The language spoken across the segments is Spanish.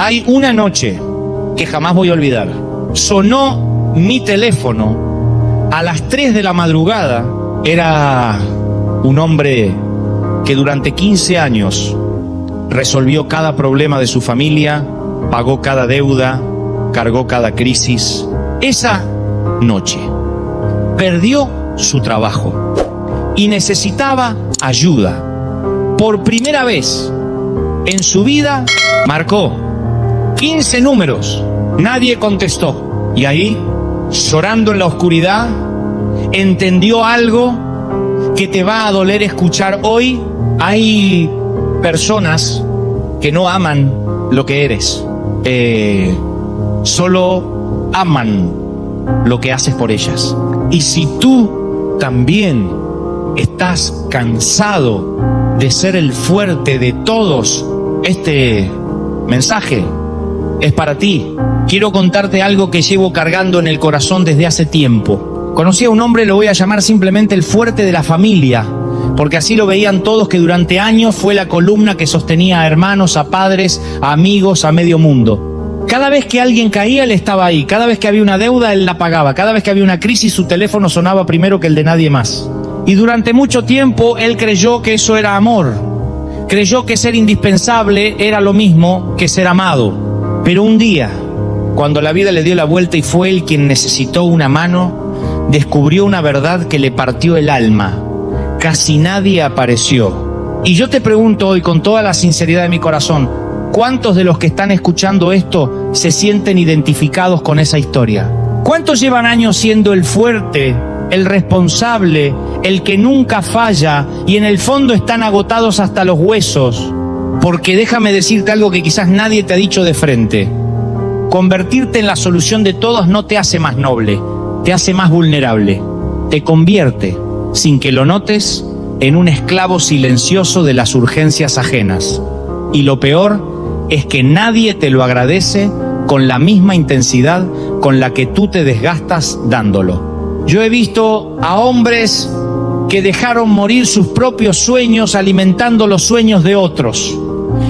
Hay una noche que jamás voy a olvidar. Sonó mi teléfono a las 3 de la madrugada. Era un hombre que durante 15 años resolvió cada problema de su familia, pagó cada deuda, cargó cada crisis. Esa noche perdió su trabajo y necesitaba ayuda. Por primera vez en su vida marcó 15 números, nadie contestó. Y ahí, llorando en la oscuridad, entendió algo que te va a doler escuchar hoy. Hay personas que no aman lo que eres, solo aman lo que haces por ellas. Y si tú también estás cansado de ser el fuerte de todos, este mensaje es para ti. Quiero contarte algo que llevo cargando en el corazón desde hace tiempo. Conocí a un hombre, lo voy a llamar simplemente el fuerte de la familia, porque así lo veían todos, que durante años fue la columna que sostenía a hermanos, a padres, a amigos, a medio mundo. Cada vez que alguien caía, él estaba ahí. Cada vez que había una deuda, él la pagaba. Cada vez que había una crisis, su teléfono sonaba primero que el de nadie más. Y durante mucho tiempo, él creyó que eso era amor. Creyó que ser indispensable era lo mismo que ser amado. Pero un día, cuando la vida le dio la vuelta y fue él quien necesitó una mano, descubrió una verdad que le partió el alma. Casi nadie apareció. Y yo te pregunto hoy con toda la sinceridad de mi corazón, ¿cuántos de los que están escuchando esto se sienten identificados con esa historia? ¿Cuántos llevan años siendo el fuerte, el responsable, el que nunca falla y en el fondo están agotados hasta los huesos? Porque déjame decirte algo que quizás nadie te ha dicho de frente. Convertirte en la solución de todos no te hace más noble, te hace más vulnerable. Te convierte, sin que lo notes, en un esclavo silencioso de las urgencias ajenas. Y lo peor es que nadie te lo agradece con la misma intensidad con la que tú te desgastas dándolo. Yo he visto a hombres que dejaron morir sus propios sueños alimentando los sueños de otros.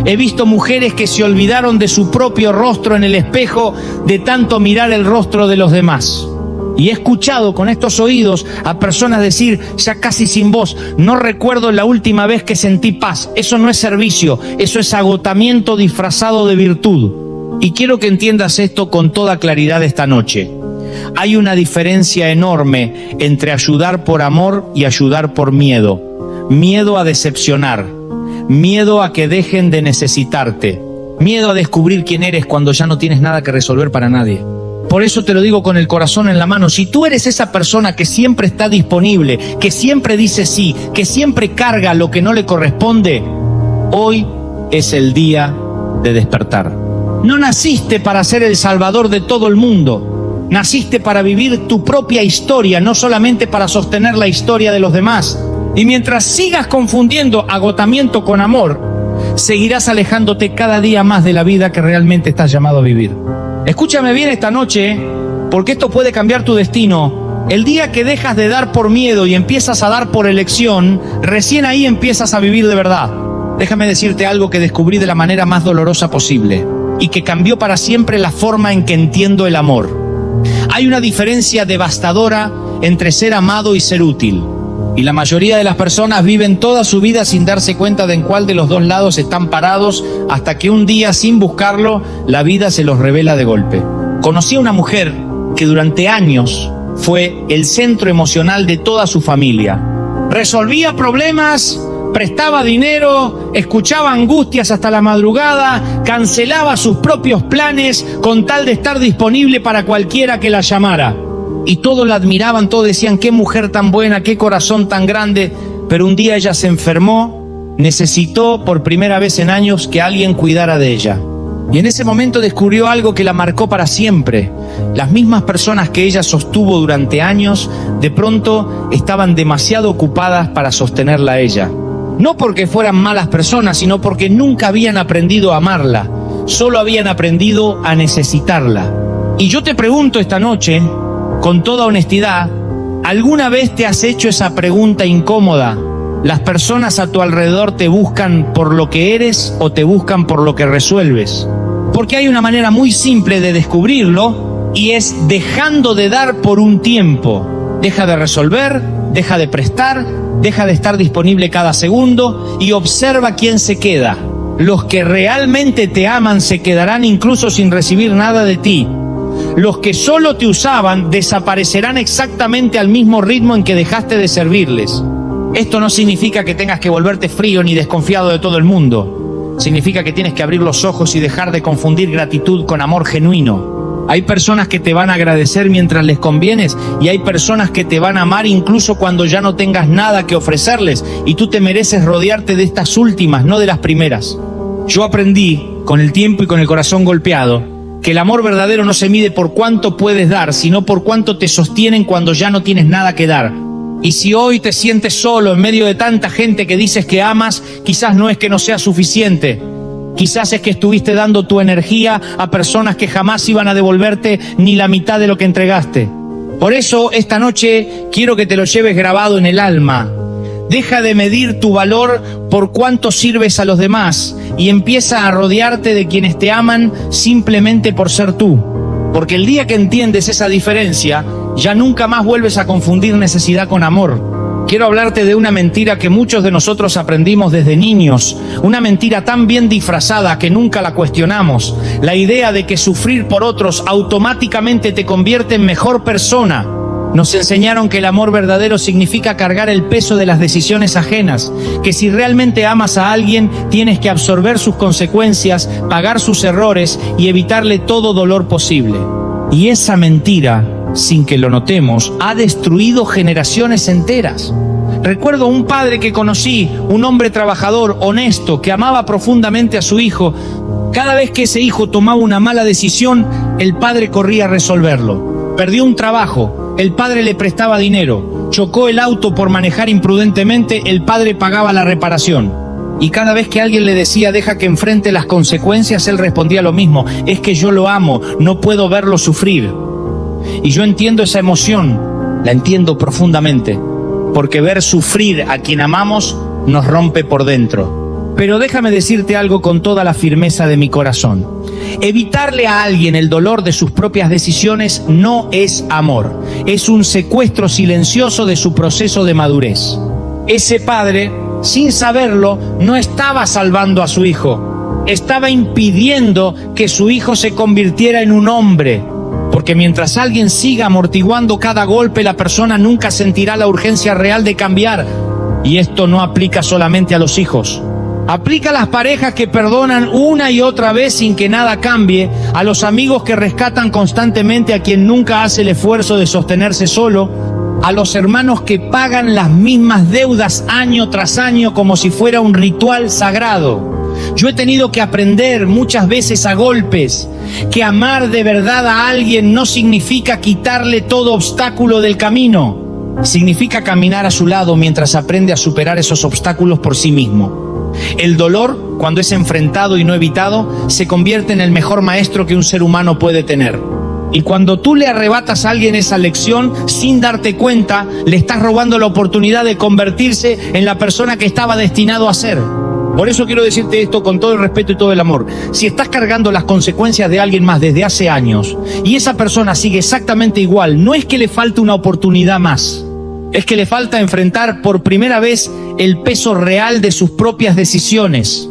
He visto mujeres que se olvidaron de su propio rostro en el espejo de tanto mirar el rostro de los demás. Y he escuchado con estos oídos a personas decir, ya casi sin voz, no recuerdo la última vez que sentí paz. Eso no es servicio, eso es agotamiento disfrazado de virtud. Y quiero que entiendas esto con toda claridad esta noche. Hay una diferencia enorme entre ayudar por amor y ayudar por miedo. Miedo a decepcionar, miedo a que dejen de necesitarte, miedo a descubrir quién eres cuando ya no tienes nada que resolver para nadie. Por eso te lo digo con el corazón en la mano, si tú eres esa persona que siempre está disponible, que siempre dice sí, que siempre carga lo que no le corresponde, hoy es el día de despertar. No naciste para ser el salvador de todo el mundo, naciste para vivir tu propia historia, no solamente para sostener la historia de los demás. Y mientras sigas confundiendo agotamiento con amor, seguirás alejándote cada día más de la vida que realmente estás llamado a vivir. Escúchame bien esta noche, porque esto puede cambiar tu destino. El día que dejas de dar por miedo y empiezas a dar por elección, recién ahí empiezas a vivir de verdad. Déjame decirte algo que descubrí de la manera más dolorosa posible y que cambió para siempre la forma en que entiendo el amor. Hay una diferencia devastadora entre ser amado y ser útil. Y la mayoría de las personas viven toda su vida sin darse cuenta de en cuál de los dos lados están parados, hasta que un día, sin buscarlo, la vida se los revela de golpe. Conocí a una mujer que durante años fue el centro emocional de toda su familia. Resolvía problemas, prestaba dinero, escuchaba angustias hasta la madrugada, cancelaba sus propios planes con tal de estar disponible para cualquiera que la llamara. Y todos la admiraban, todos decían, qué mujer tan buena, qué corazón tan grande. Pero un día ella se enfermó, necesitó por primera vez en años que alguien cuidara de ella. Y en ese momento descubrió algo que la marcó para siempre. Las mismas personas que ella sostuvo durante años, de pronto estaban demasiado ocupadas para sostenerla a ella. No porque fueran malas personas, sino porque nunca habían aprendido a amarla. Solo habían aprendido a necesitarla. Y yo te pregunto esta noche, con toda honestidad, ¿alguna vez te has hecho esa pregunta incómoda? ¿Las personas a tu alrededor te buscan por lo que eres o te buscan por lo que resuelves? Porque hay una manera muy simple de descubrirlo y es dejando de dar por un tiempo. Deja de resolver, deja de prestar, deja de estar disponible cada segundo y observa quién se queda. Los que realmente te aman se quedarán incluso sin recibir nada de ti. Los que solo te usaban desaparecerán exactamente al mismo ritmo en que dejaste de servirles. Esto no significa que tengas que volverte frío ni desconfiado de todo el mundo. Significa que tienes que abrir los ojos y dejar de confundir gratitud con amor genuino. Hay personas que te van a agradecer mientras les convienes y hay personas que te van a amar incluso cuando ya no tengas nada que ofrecerles, y tú te mereces rodearte de estas últimas, no de las primeras. Yo aprendí, con el tiempo y con el corazón golpeado, que el amor verdadero no se mide por cuánto puedes dar, sino por cuánto te sostienen cuando ya no tienes nada que dar. Y si hoy te sientes solo en medio de tanta gente que dices que amas, quizás no es que no sea suficiente. Quizás es que estuviste dando tu energía a personas que jamás iban a devolverte ni la mitad de lo que entregaste. Por eso, esta noche quiero que te lo lleves grabado en el alma. Deja de medir tu valor por cuánto sirves a los demás y empieza a rodearte de quienes te aman simplemente por ser tú. Porque el día que entiendes esa diferencia, ya nunca más vuelves a confundir necesidad con amor. Quiero hablarte de una mentira que muchos de nosotros aprendimos desde niños, una mentira tan bien disfrazada que nunca la cuestionamos. La idea de que sufrir por otros automáticamente te convierte en mejor persona. Nos enseñaron que el amor verdadero significa cargar el peso de las decisiones ajenas, que si realmente amas a alguien tienes que absorber sus consecuencias, pagar sus errores y evitarle todo dolor posible. Y esa mentira, sin que lo notemos, ha destruido generaciones enteras. Recuerdo un padre que conocí, un hombre trabajador, honesto, que amaba profundamente a su hijo. Cada vez que ese hijo tomaba una mala decisión, el padre corría a resolverlo. Perdió un trabajo, el padre le prestaba dinero. Chocó el auto por manejar imprudentemente, el padre pagaba la reparación. Y cada vez que alguien le decía deja que enfrente las consecuencias, él respondía lo mismo: es que yo lo amo, no puedo verlo sufrir. Y yo entiendo esa emoción, la entiendo profundamente, porque ver sufrir a quien amamos nos rompe por dentro. Pero déjame decirte algo con toda la firmeza de mi corazón. Evitarle a alguien el dolor de sus propias decisiones no es amor, es un secuestro silencioso de su proceso de madurez. Ese padre, sin saberlo, no estaba salvando a su hijo, estaba impidiendo que su hijo se convirtiera en un hombre. Porque mientras alguien siga amortiguando cada golpe, la persona nunca sentirá la urgencia real de cambiar. Y esto no aplica solamente a los hijos. Aplica a las parejas que perdonan una y otra vez sin que nada cambie, a los amigos que rescatan constantemente a quien nunca hace el esfuerzo de sostenerse solo, a los hermanos que pagan las mismas deudas año tras año como si fuera un ritual sagrado. Yo he tenido que aprender muchas veces a golpes que amar de verdad a alguien no significa quitarle todo obstáculo del camino. Significa caminar a su lado mientras aprende a superar esos obstáculos por sí mismo. El dolor, cuando es enfrentado y no evitado, se convierte en el mejor maestro que un ser humano puede tener. Y cuando tú le arrebatas a alguien esa lección, sin darte cuenta, le estás robando la oportunidad de convertirse en la persona que estaba destinado a ser. Por eso quiero decirte esto con todo el respeto y todo el amor. Si estás cargando las consecuencias de alguien más desde hace años y esa persona sigue exactamente igual, no es que le falte una oportunidad más, es que le falta enfrentar por primera vez el peso real de sus propias decisiones.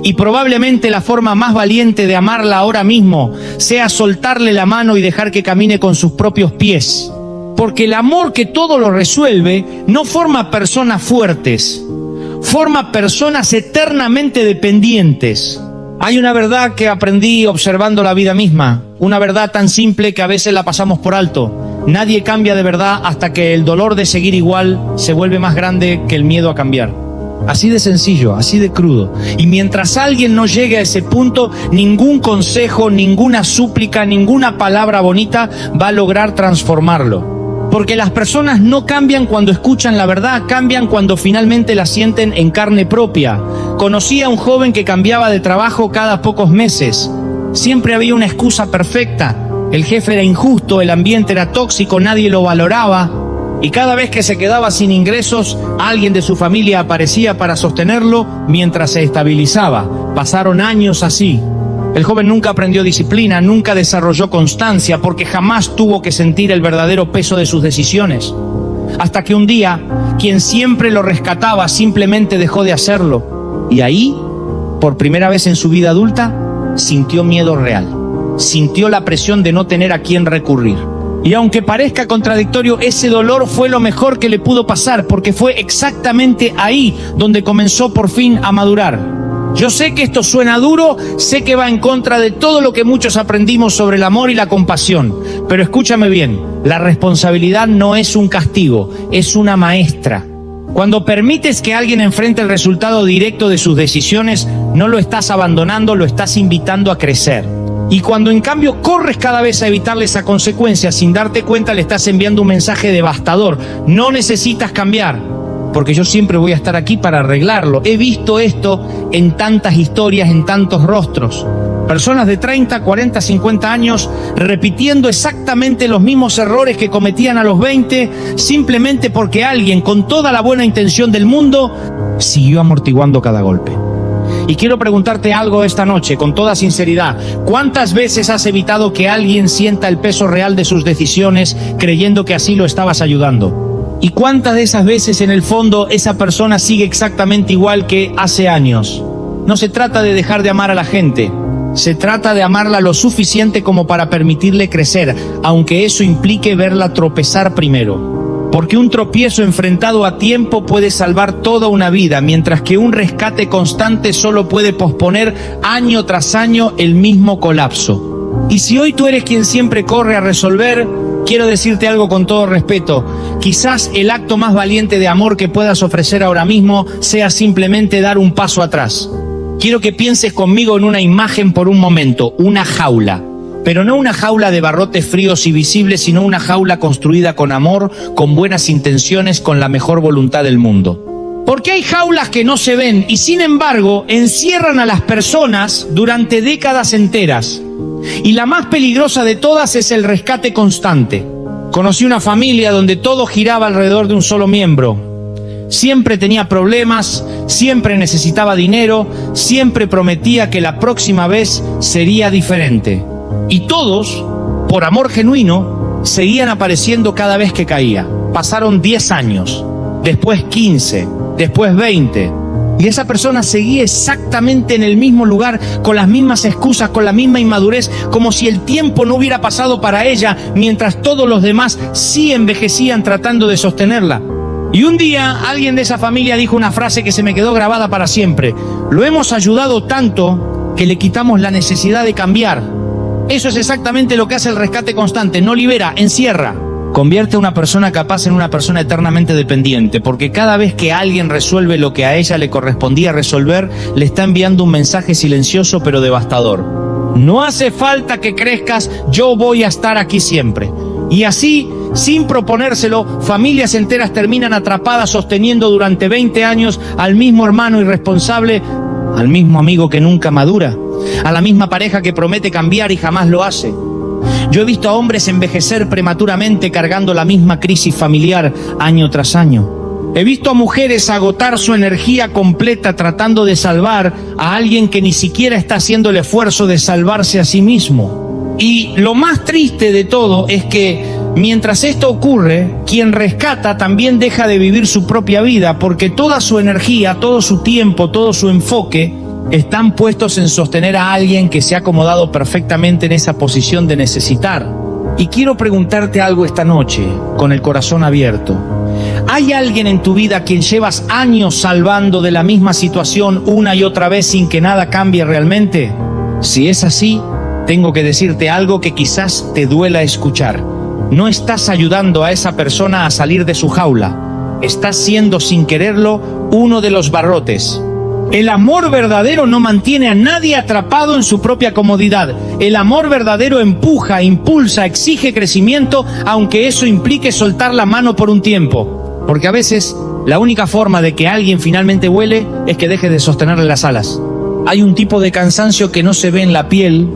Y probablemente la forma más valiente de amarla ahora mismo sea soltarle la mano y dejar que camine con sus propios pies. Porque el amor que todo lo resuelve no forma personas fuertes, forma personas eternamente dependientes. Hay una verdad que aprendí observando la vida misma, una verdad tan simple que a veces la pasamos por alto. Nadie cambia de verdad hasta que el dolor de seguir igual se vuelve más grande que el miedo a cambiar. Así de sencillo, así de crudo. Y mientras alguien no llegue a ese punto, ningún consejo, ninguna súplica, ninguna palabra bonita va a lograr transformarlo. Porque las personas no cambian cuando escuchan la verdad, cambian cuando finalmente la sienten en carne propia. Conocí a un joven que cambiaba de trabajo cada pocos meses. Siempre había una excusa perfecta. El jefe era injusto, el ambiente era tóxico, nadie lo valoraba. Y cada vez que se quedaba sin ingresos, alguien de su familia aparecía para sostenerlo mientras se estabilizaba. Pasaron años así. El joven nunca aprendió disciplina, nunca desarrolló constancia, porque jamás tuvo que sentir el verdadero peso de sus decisiones. Hasta que un día, quien siempre lo rescataba simplemente dejó de hacerlo. Y ahí, por primera vez en su vida adulta, sintió miedo real. Sintió la presión de no tener a quién recurrir. Y aunque parezca contradictorio, ese dolor fue lo mejor que le pudo pasar, porque fue exactamente ahí donde comenzó por fin a madurar. Yo sé que esto suena duro, sé que va en contra de todo lo que muchos aprendimos sobre el amor y la compasión, pero escúchame bien, la responsabilidad no es un castigo, es una maestra. Cuando permites que alguien enfrente el resultado directo de sus decisiones, no lo estás abandonando, lo estás invitando a crecer. Y cuando en cambio corres cada vez a evitarle esa consecuencia, sin darte cuenta le estás enviando un mensaje devastador. No necesitas cambiar, porque yo siempre voy a estar aquí para arreglarlo. He visto esto en tantas historias, en tantos rostros. Personas de 30, 40, 50 años repitiendo exactamente los mismos errores que cometían a los 20, simplemente porque alguien con toda la buena intención del mundo siguió amortiguando cada golpe. Y quiero preguntarte algo esta noche, con toda sinceridad. ¿Cuántas veces has evitado que alguien sienta el peso real de sus decisiones creyendo que así lo estabas ayudando? ¿Y cuántas de esas veces en el fondo esa persona sigue exactamente igual que hace años? No se trata de dejar de amar a la gente. Se trata de amarla lo suficiente como para permitirle crecer, aunque eso implique verla tropezar primero. Porque un tropiezo enfrentado a tiempo puede salvar toda una vida, mientras que un rescate constante solo puede posponer año tras año el mismo colapso. Y si hoy tú eres quien siempre corre a resolver, quiero decirte algo con todo respeto. Quizás el acto más valiente de amor que puedas ofrecer ahora mismo sea simplemente dar un paso atrás. Quiero que pienses conmigo en una imagen por un momento, una jaula. Pero no una jaula de barrotes fríos y visibles, sino una jaula construida con amor, con buenas intenciones, con la mejor voluntad del mundo. Porque hay jaulas que no se ven y sin embargo encierran a las personas durante décadas enteras. Y la más peligrosa de todas es el rescate constante. Conocí una familia donde todo giraba alrededor de un solo miembro. Siempre tenía problemas, siempre necesitaba dinero, siempre prometía que la próxima vez sería diferente. Y todos, por amor genuino, seguían apareciendo cada vez que caía. Pasaron 10 años, después 15, después 20. Y esa persona seguía exactamente en el mismo lugar, con las mismas excusas, con la misma inmadurez, como si el tiempo no hubiera pasado para ella, mientras todos los demás sí envejecían tratando de sostenerla. Y un día alguien de esa familia dijo una frase que se me quedó grabada para siempre. Lo hemos ayudado tanto que le quitamos la necesidad de cambiar. Eso es exactamente lo que hace el rescate constante. No libera, encierra. Convierte a una persona capaz en una persona eternamente dependiente, porque cada vez que alguien resuelve lo que a ella le correspondía resolver, le está enviando un mensaje silencioso pero devastador. No hace falta que crezcas, yo voy a estar aquí siempre. Y así, sin proponérselo, familias enteras terminan atrapadas sosteniendo durante 20 años al mismo hermano irresponsable, al mismo amigo que nunca madura, a la misma pareja que promete cambiar y jamás lo hace. Yo he visto a hombres envejecer prematuramente cargando la misma crisis familiar año tras año. He visto a mujeres agotar su energía completa tratando de salvar a alguien que ni siquiera está haciendo el esfuerzo de salvarse a sí mismo. Y lo más triste de todo es que mientras esto ocurre, quien rescata también deja de vivir su propia vida, porque toda su energía, todo su tiempo, todo su enfoque están puestos en sostener a alguien que se ha acomodado perfectamente en esa posición de necesitar. Y quiero preguntarte algo esta noche, con el corazón abierto. ¿Hay alguien en tu vida a quien llevas años salvando de la misma situación una y otra vez sin que nada cambie realmente? Si es así, tengo que decirte algo que quizás te duela escuchar. No estás ayudando a esa persona a salir de su jaula. Estás siendo, sin quererlo, uno de los barrotes. El amor verdadero no mantiene a nadie atrapado en su propia comodidad. El amor verdadero empuja, impulsa, exige crecimiento, aunque eso implique soltar la mano por un tiempo. Porque a veces la única forma de que alguien finalmente vuele es que deje de sostenerle las alas. Hay un tipo de cansancio que no se ve en la piel,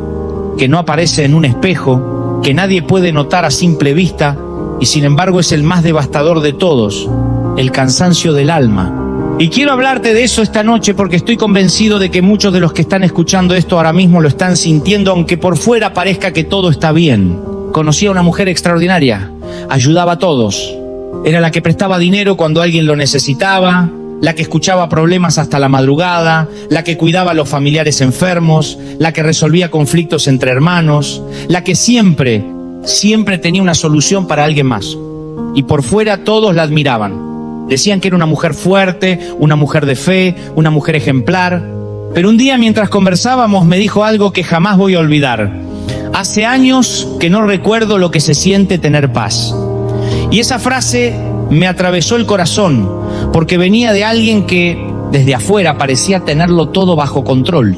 que no aparece en un espejo, que nadie puede notar a simple vista, y sin embargo es el más devastador de todos, el cansancio del alma. Y quiero hablarte de eso esta noche porque estoy convencido de que muchos de los que están escuchando esto ahora mismo lo están sintiendo, aunque por fuera parezca que todo está bien. Conocí a una mujer extraordinaria, ayudaba a todos. Era la que prestaba dinero cuando alguien lo necesitaba, la que escuchaba problemas hasta la madrugada, la que cuidaba a los familiares enfermos, la que resolvía conflictos entre hermanos, la que siempre tenía una solución para alguien más. Y por fuera todos la admiraban. Decían que era una mujer fuerte, una mujer de fe, una mujer ejemplar. Pero un día mientras conversábamos me dijo algo que jamás voy a olvidar. Hace años que no recuerdo lo que se siente tener paz. Y esa frase me atravesó el corazón, porque venía de alguien que desde afuera parecía tenerlo todo bajo control.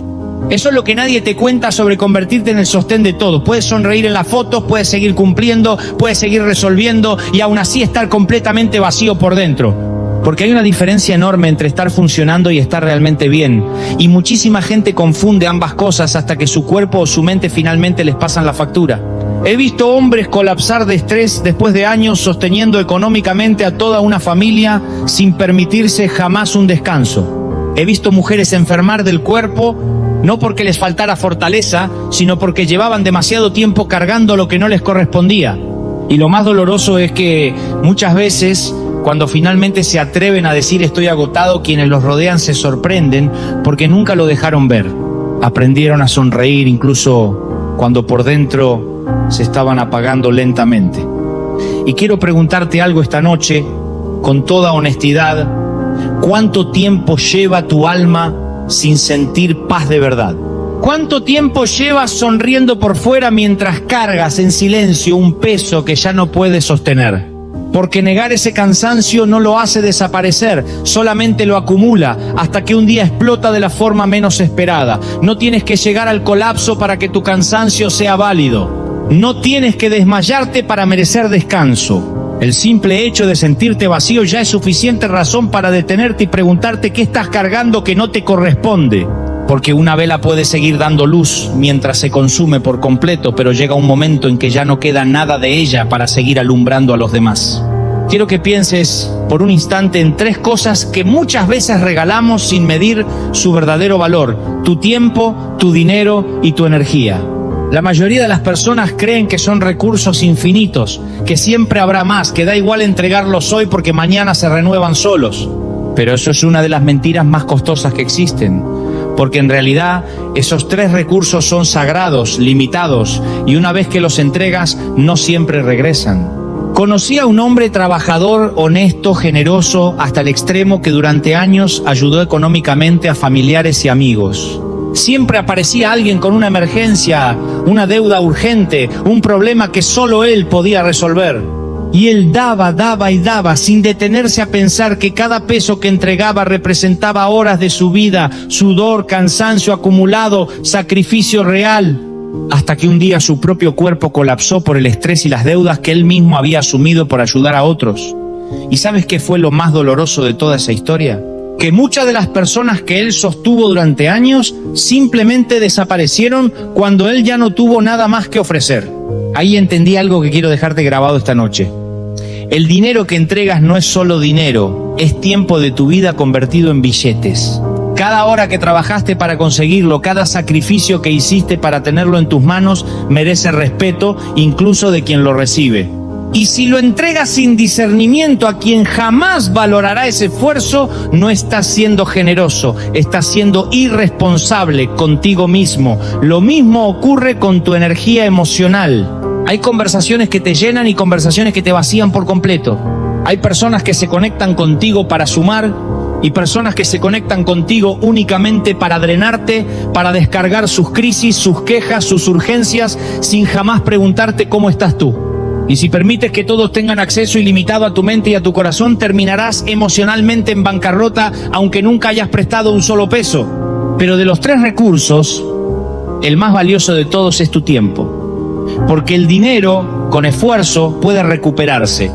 Eso es lo que nadie te cuenta sobre convertirte en el sostén de todo. Puedes sonreír en las fotos, puedes seguir cumpliendo, puedes seguir resolviendo y aún así estar completamente vacío por dentro. Porque hay una diferencia enorme entre estar funcionando y estar realmente bien. Y muchísima gente confunde ambas cosas hasta que su cuerpo o su mente finalmente les pasan la factura. He visto hombres colapsar de estrés después de años sosteniendo económicamente a toda una familia sin permitirse jamás un descanso. He visto mujeres enfermar del cuerpo, no porque les faltara fortaleza, sino porque llevaban demasiado tiempo cargando lo que no les correspondía. Y lo más doloroso es que muchas veces, cuando finalmente se atreven a decir estoy agotado, quienes los rodean se sorprenden porque nunca lo dejaron ver. Aprendieron a sonreír incluso cuando por dentro se estaban apagando lentamente. Y quiero preguntarte algo esta noche, con toda honestidad. ¿Cuánto tiempo lleva tu alma sin sentir paz de verdad? ¿Cuánto tiempo llevas sonriendo por fuera mientras cargas en silencio un peso que ya no puedes sostener? Porque negar ese cansancio no lo hace desaparecer, solamente lo acumula hasta que un día explota de la forma menos esperada. No tienes que llegar al colapso para que tu cansancio sea válido. No tienes que desmayarte para merecer descanso. El simple hecho de sentirte vacío ya es suficiente razón para detenerte y preguntarte qué estás cargando que no te corresponde. Porque una vela puede seguir dando luz mientras se consume por completo, pero llega un momento en que ya no queda nada de ella para seguir alumbrando a los demás. Quiero que pienses por un instante en 3 cosas que muchas veces regalamos sin medir su verdadero valor: tu tiempo, tu dinero y tu energía. La mayoría de las personas creen que son recursos infinitos, que siempre habrá más, que da igual entregarlos hoy porque mañana se renuevan solos. Pero eso es una de las mentiras más costosas que existen, porque en realidad esos 3 recursos son sagrados, limitados, y una vez que los entregas no siempre regresan. Conocí a un hombre trabajador, honesto, generoso, hasta el extremo que durante años ayudó económicamente a familiares y amigos. Siempre aparecía alguien con una emergencia, una deuda urgente, un problema que solo él podía resolver. Y él daba y daba, sin detenerse a pensar que cada peso que entregaba representaba horas de su vida, sudor, cansancio acumulado, sacrificio real. Hasta que un día su propio cuerpo colapsó por el estrés y las deudas que él mismo había asumido por ayudar a otros. ¿Y sabes qué fue lo más doloroso de toda esa historia? Que muchas de las personas que él sostuvo durante años simplemente desaparecieron cuando él ya no tuvo nada más que ofrecer. Ahí entendí algo que quiero dejarte grabado esta noche. El dinero que entregas no es solo dinero, es tiempo de tu vida convertido en billetes. Cada hora que trabajaste para conseguirlo, cada sacrificio que hiciste para tenerlo en tus manos, merece respeto, incluso de quien lo recibe. Y si lo entregas sin discernimiento a quien jamás valorará ese esfuerzo, no estás siendo generoso, estás siendo irresponsable contigo mismo. Lo mismo ocurre con tu energía emocional. Hay conversaciones que te llenan y conversaciones que te vacían por completo. Hay personas que se conectan contigo para sumar y personas que se conectan contigo únicamente para drenarte, para descargar sus crisis, sus quejas, sus urgencias, sin jamás preguntarte cómo estás tú. Y si permites que todos tengan acceso ilimitado a tu mente y a tu corazón, terminarás emocionalmente en bancarrota, aunque nunca hayas prestado un solo peso. Pero de los 3 recursos, el más valioso de todos es tu tiempo. Porque el dinero, con esfuerzo, puede recuperarse.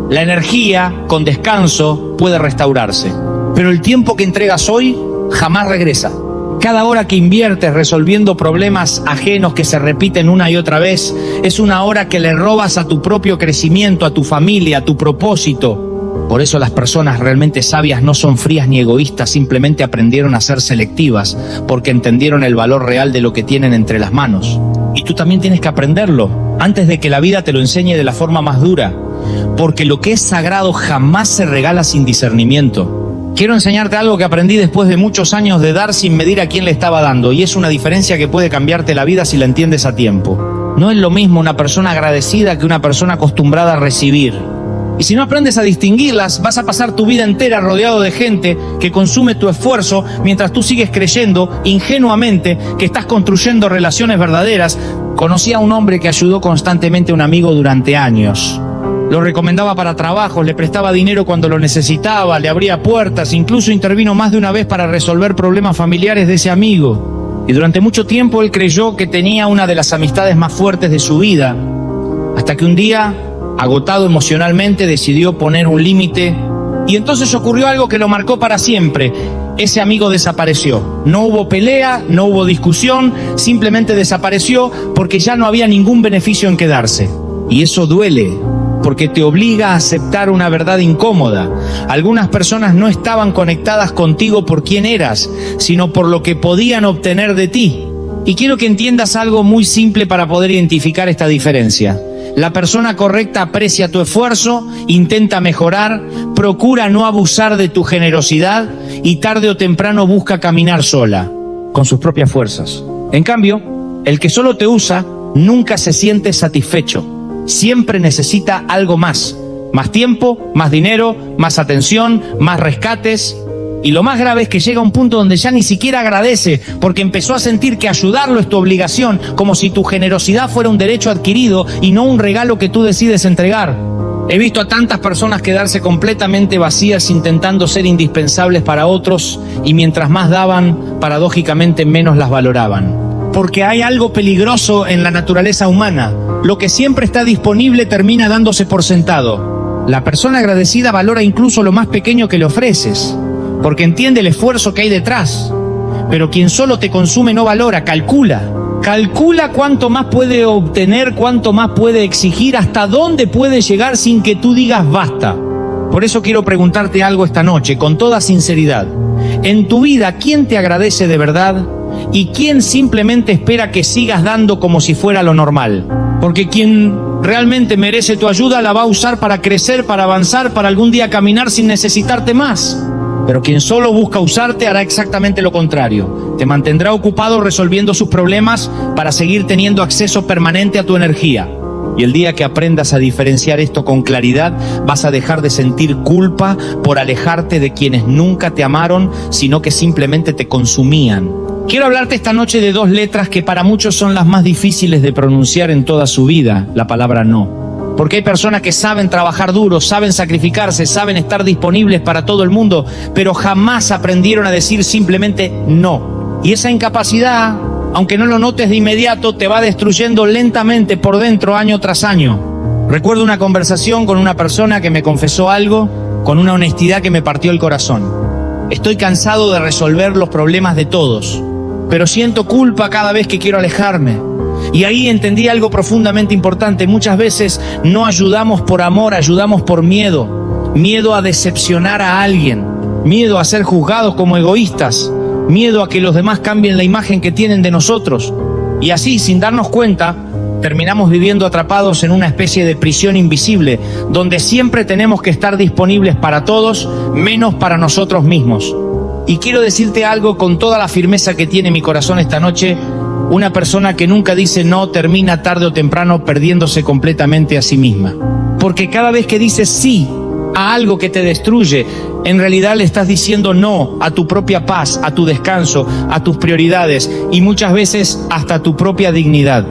La energía, con descanso, puede restaurarse. Pero el tiempo que entregas hoy, jamás regresa. Cada hora que inviertes resolviendo problemas ajenos que se repiten una y otra vez, es una hora que le robas a tu propio crecimiento, a tu familia, a tu propósito. Por eso las personas realmente sabias no son frías ni egoístas, simplemente aprendieron a ser selectivas, porque entendieron el valor real de lo que tienen entre las manos. Y tú también tienes que aprenderlo, antes de que la vida te lo enseñe de la forma más dura, porque lo que es sagrado jamás se regala sin discernimiento. Quiero enseñarte algo que aprendí después de muchos años de dar sin medir a quién le estaba dando, y es una diferencia que puede cambiarte la vida si la entiendes a tiempo. No es lo mismo una persona agradecida que una persona acostumbrada a recibir. Y si no aprendes a distinguirlas, vas a pasar tu vida entera rodeado de gente que consume tu esfuerzo mientras tú sigues creyendo ingenuamente que estás construyendo relaciones verdaderas. Conocí a un hombre que ayudó constantemente a un amigo durante años. Lo recomendaba para trabajos, le prestaba dinero cuando lo necesitaba, le abría puertas, incluso intervino más de una vez para resolver problemas familiares de ese amigo. Y durante mucho tiempo él creyó que tenía una de las amistades más fuertes de su vida, hasta que un día, agotado emocionalmente, decidió poner un límite, y entonces ocurrió algo que lo marcó para siempre. Ese amigo desapareció. No hubo pelea, no hubo discusión, simplemente desapareció porque ya no había ningún beneficio en quedarse. Y eso duele, porque te obliga a aceptar una verdad incómoda. Algunas personas no estaban conectadas contigo por quién eras, sino por lo que podían obtener de ti. Y quiero que entiendas algo muy simple para poder identificar esta diferencia. La persona correcta aprecia tu esfuerzo, intenta mejorar, procura no abusar de tu generosidad y tarde o temprano busca caminar sola, con sus propias fuerzas. En cambio, el que solo te usa nunca se siente satisfecho. Siempre necesita algo más. Más tiempo, más dinero, más atención, más rescates. Y lo más grave es que llega a un punto donde ya ni siquiera agradece, porque empezó a sentir que ayudarlo es tu obligación, como si tu generosidad fuera un derecho adquirido y no un regalo que tú decides entregar. He visto a tantas personas quedarse completamente vacías intentando ser indispensables para otros, y mientras más daban, paradójicamente menos las valoraban. Porque hay algo peligroso en la naturaleza humana. Lo que siempre está disponible termina dándose por sentado. La persona agradecida valora incluso lo más pequeño que le ofreces, porque entiende el esfuerzo que hay detrás. Pero quien solo te consume no valora, calcula. Calcula cuánto más puede obtener, cuánto más puede exigir, hasta dónde puede llegar sin que tú digas basta. Por eso quiero preguntarte algo esta noche, con toda sinceridad. En tu vida, ¿quién te agradece de verdad? ¿Y quién simplemente espera que sigas dando como si fuera lo normal? Porque quien realmente merece tu ayuda la va a usar para crecer, para avanzar, para algún día caminar sin necesitarte más. Pero quien solo busca usarte hará exactamente lo contrario. Te mantendrá ocupado resolviendo sus problemas para seguir teniendo acceso permanente a tu energía. Y el día que aprendas a diferenciar esto con claridad, vas a dejar de sentir culpa por alejarte de quienes nunca te amaron, sino que simplemente te consumían. Quiero hablarte esta noche de dos letras que para muchos son las más difíciles de pronunciar en toda su vida, la palabra no. Porque hay personas que saben trabajar duro, saben sacrificarse, saben estar disponibles para todo el mundo, pero jamás aprendieron a decir simplemente no. Y esa incapacidad, aunque no lo notes de inmediato, te va destruyendo lentamente por dentro año tras año. Recuerdo una conversación con una persona que me confesó algo con una honestidad que me partió el corazón. Estoy cansado de resolver los problemas de todos, pero siento culpa cada vez que quiero alejarme. Y ahí entendí algo profundamente importante. Muchas veces no ayudamos por amor, ayudamos por miedo. Miedo a decepcionar a alguien, miedo a ser juzgados como egoístas, miedo a que los demás cambien la imagen que tienen de nosotros. Y así, sin darnos cuenta, terminamos viviendo atrapados en una especie de prisión invisible, donde siempre tenemos que estar disponibles para todos, menos para nosotros mismos. Y quiero decirte algo con toda la firmeza que tiene mi corazón esta noche. Una persona que nunca dice no termina tarde o temprano perdiéndose completamente a sí misma. Porque cada vez que dices sí a algo que te destruye, en realidad le estás diciendo no a tu propia paz, a tu descanso, a tus prioridades y muchas veces hasta a tu propia dignidad.